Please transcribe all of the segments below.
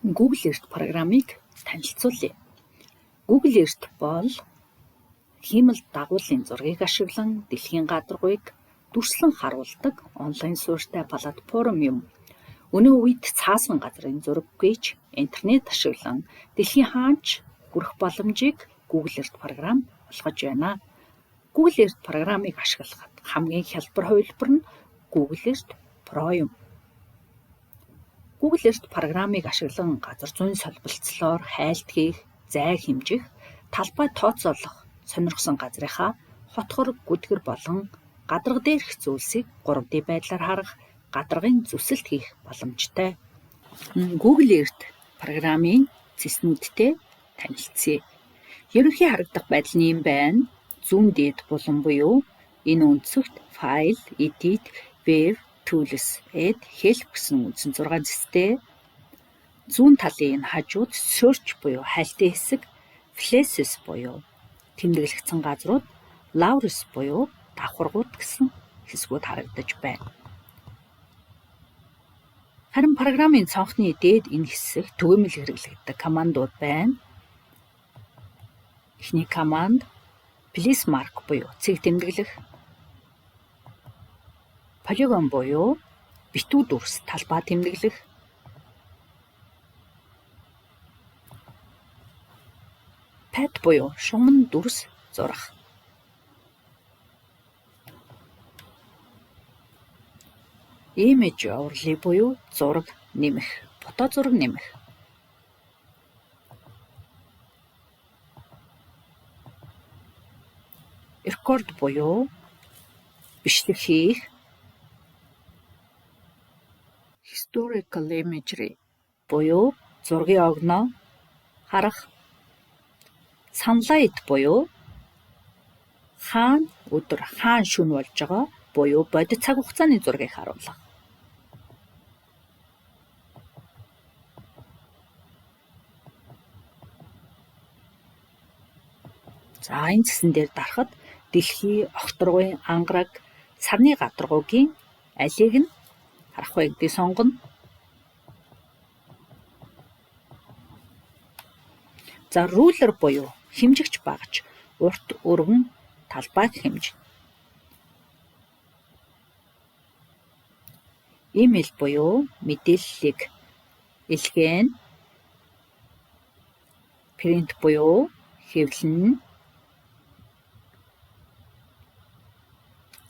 Google Earth программыг танилцуулъя. Google Earth бол хиймэл дагуулын зургийг ашиглан дэлхийн гадаргуйг дүрслэн харуулдаг онлайн суурьтай платформ юм. Өнөө үед цаасан газрын зураг гэж интернет ашиглан дэлхийн хаач хүрэх боломжийг Google Earth програм олгож байна. Google Earth программыг ашиглахад хамгийн хялбар хувилбар нь Google Earth Pro юм. Google Earth программыг ашиглан газар зүйн солилцлоор хайлт хийх, зай хэмжих, талбай тооцоолох, сонирхсон газрынхаа хотхор, гүдгэр болон гадарга дээрх зүйлсийг 3D байдлаар харах, гадаргын зүсэлт хийх боломжтой. Google Earth программын цэснүүдтэй танилцъя. Ерөнхий харагдах байдал нь юм байна. Зүүн дээд булан буюу энэ өнцөгт File, Edit, Web, Tools, Add, Help гэсэн үндсэн 6 зэстэй. Зүүн талын энэ хажууд Search буюу хайлтын хэсэг, Places буюу тэмдэглэгдсэн газрууд, Layers буюу давхаргууд гэсэн хэсгүүд харагдаж байна. Харин программын цонхны дээд энэ хэсэг түгээмэл хэрэглэгддэг командууд байна. Эхний команд Place Mark буюу цэг тэмдэглэх, Polygon буюу битүү дүрс талбай тэмдэглэх, Path буюу шугам дүрс зурах. Image overlay буюу зураг нэмэх, фото зураг нэмэх. Record буюу бичлэг хийх. Historical imagery буюу зургийн огноо харах. Sunlight буюу хаана өдөр хаана шөнө болж байгаа буюу бодит цаг хугацааны зургийг харуулах. За энэ зэсэн дээр дарахад дэлхий, огторгуйн, ангараг, сарны гадаргуугийн алийг нь харах вэ гэдгийг сонгоно. За ruler буюу хэмжигч багж, урт өргөн талбайг хэмж. Email буюу мэдээллийг илгээн. Print буюу хэвлэн.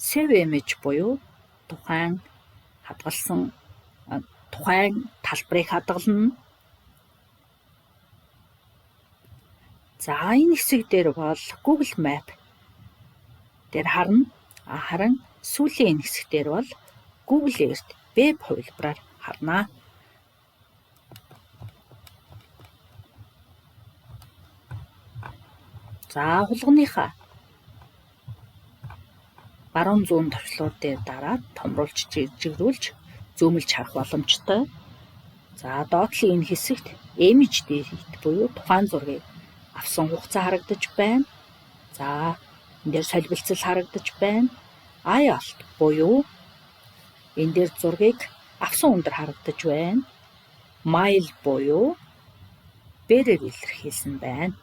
Save image буюу тухайн талбарыг хадгална. За энэ хэсэг дээр бол Google Map дээр харна. Харин сүүлийн энэ хэсэг дээр бол Google Earth веб хувилбараар харна. За хулганыхаа баруун зүүн товчлууд дээр дараад томруулж жигрүүлж зөөмөлж харах боломжтой. За доотлын энэ хэсэгт image date буюу тухайн зургийг авсан хугацаа харагдаж байна. За энэ дээр солилцол харагдаж байна. IALT буюу энэ дээр зургийг авсан өндөр харагдаж байна. Mile буюу бэрээр илэрхийлсэн байна.